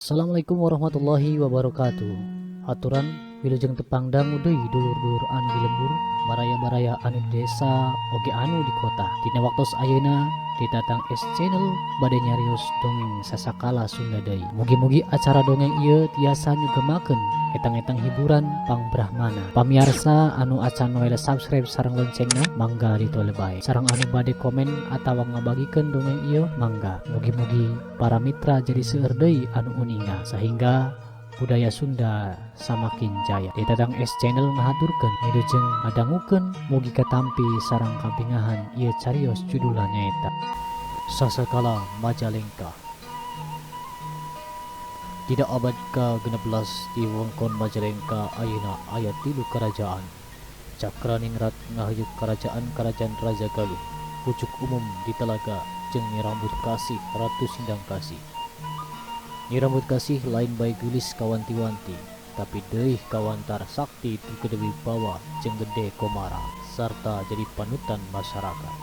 Assalamualaikum warahmatullahi wabarakatuh. Aturan wilujeng tepangdang deui dulur-dulur anu di lembur, baraya-baraya anu di desa oge anu di kota. Dina waktos ayeuna ditatang S Channel bade nyarios dongeng sasakala Sunda deui. Mugi-mugi acara dongeng ieu tiasa nyugemakeun etang-etang hiburan pangbrahmana. Pamiarsa anu acan wae subscribe sareng loncengna mangga ditole bae. Sareng anu bade komen atawa ngabagikeun dongeng ieu mangga. Mugi-mugi para mitra jadi seueur deui anu uninga sehingga budaya Sunda samakin jaya. Ditatang S Channel ngahaturkeun wilujeng ngadangukeun mugi katampi sareng kabingahan ieu carios judulna nyaeta Sasakala Majalengka. Tidak abad ke-16 di wewengkon Majalengka ayeuna aya 3 kerajaan. Cakraningrat ngahayuk kerajaan-kerajaan Raja Galuh, pucuk umum di Telaga jeung Nyi Rambut Kasih Ratu Sindang Kasih. Nyi Rambut Kasih lain bae geulis kawanti-wanti, tapi deui kawantar sakti tu gede wibawa jeung gede komara sarta jadi panutan masyarakat.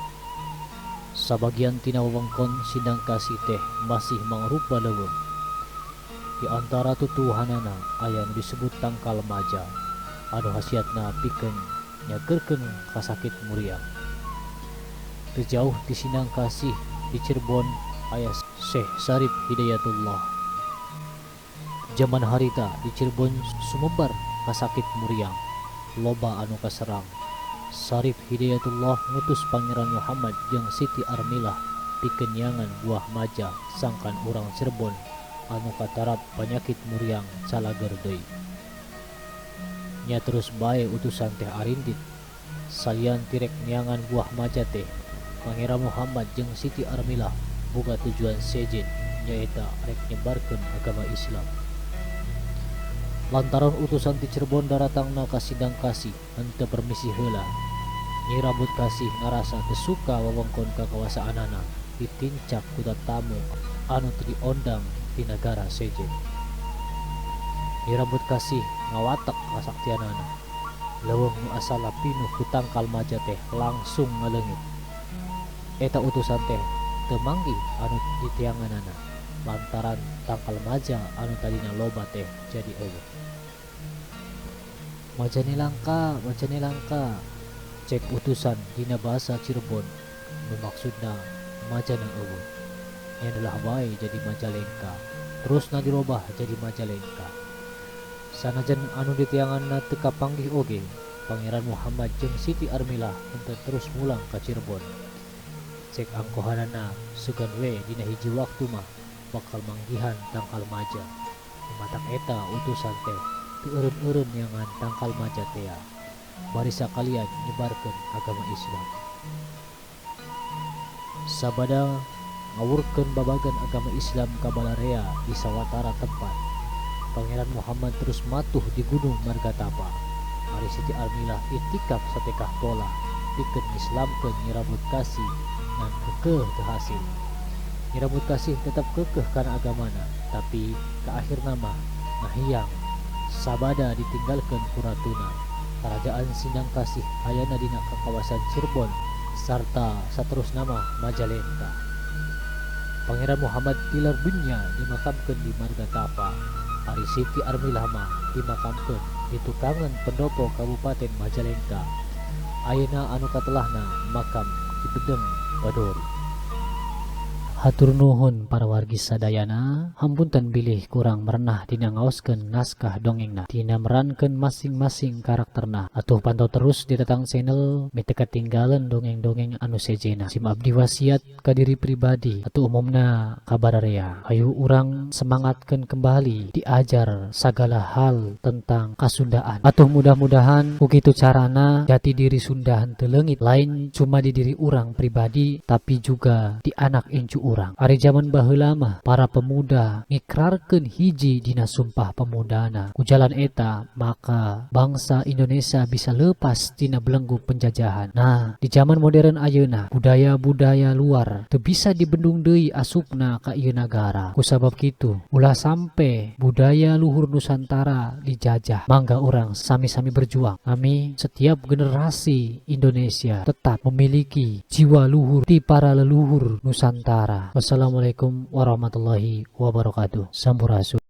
Sabagian tina wewengkon Sindang Kasih teh masih mangrupa leuweung. Di antara tutuhanana aya nu disebut tangkal maja, anu hasiatna pikeun nyageurkeun kasakit muriang. Teu jauh di Sindang Kasih di Cirebon aya Syekh Syarif Hidayatullah. Zaman harita di Cirebon sumebar kasakit muriang, loba anu kaserang. Syarif Hidayatullah ngutus Pangeran Muhammad jeung Siti Armilah pikeun nyangan buah maja sangkan urang Cirebon anu katarap panyakit muriang calager deui. Nya terus bae utusan teh arindit salian tirek nyangan buah maja teh Pangeran Muhammad jeung Siti Armilah boga tujuan sejen nyaeta rek nyebarkeun agama Islam. Lantaran utusan ti Cirebon daratangna ka Sindang Kasih henteu permisi heula, Nyi Rambut Kasih ngarasa teu suka wewengkon kakawasaanana ditincak ku tamu anu teu diondang di negara sejen. Nyi Rambut Kasih ngawatek kasaktianana. Leuweung nu asala pinuh ku tangkal maja teh langsung ngaleungit. Eta utusan teh teu manggih anu ditianganana lantaran tangkal maja anu tadina loba teh jadi eueuh. Majane langka, cek utusan dina bahasa Cirebon, bermaksudna majana eueuh. Nya adalah bae jadi Majalengka, terusna dirobah jadi Majalengka. Sanajan anu ditianganna teu kapanggih oge, Pangeran Muhammad jeung Siti Armilah henteu terus mulang ka Cirebon. Cek angkohanana sugan we dina hiji waktu mah bakal manggihan tangkal maja. Matak eta utusan teh teu eureun-eureun nyangan tangkal maja teh bari sakalian nyebarkeun agama Islam. Sabada ngawurkeun babagan agama Islam ka balarea di sawatara tempat, Pangeran Muhammad terus matuh di Gunung Margatapa. Ari Siti Armilah itikaf satekah pola pikeun Islamkeun Nyi Rambut Kasih ngan kekeh teu hasil. Nyi Rambut Kasih tetap kekeh kana agamana, tapi ka akhirna mah ngahiang sabada ditinggalkeun ku ratuna. Kerajaan Sindang Kasih ayana dina kawasan Cirebon sarta saterusna mah Majalengka. Pangeran Muhammad tilar dunya dimakamkeun di Margatapa. Ari Siti Armilah mah dimakamkeun di Tukangan Pendopo Kabupaten Majalengka. Ayeuna anu katelahna makam Cibedeng Badori. Hatur nuhun para wargi sadayana, hampunten bilih kurang merenah dina ngaoskeun naskah dongengna, dina merankeun masing-masing karakterna. Atuh pantau terus di Tatang Channel mite katinggalan dongeng-dongeng anu sejena. Sim abdi wasiat ka diri pribadi atuh umumna kabararea. Hayu urang semangatkeun kembali diajar segala hal tentang kasundaan. Atuh mudah-mudahan kukitu carana jati diri Sunda henteu leungit lain cuma di diri urang pribadi tapi juga di anak incu urang. Ari zaman baheula mah para pemuda ngikrarkeun hiji dina sumpah pemudana. Ku jalan eta maka bangsa Indonesia bisa lepas tina belenggu penjajahan. Nah, di zaman modern ayeuna budaya-budaya luar teu bisa dibendung deui asupna ka ieu nagara. Ku sabab kitu ulah sampe budaya luhur Nusantara dijajah. Mangga urang sami-sami berjuang. Kami setiap generasi Indonesia tetap memiliki jiwa luhur di para leluhur Nusantara. Wassalamualaikum warahmatullahi wabarakatuh. Sampurasun.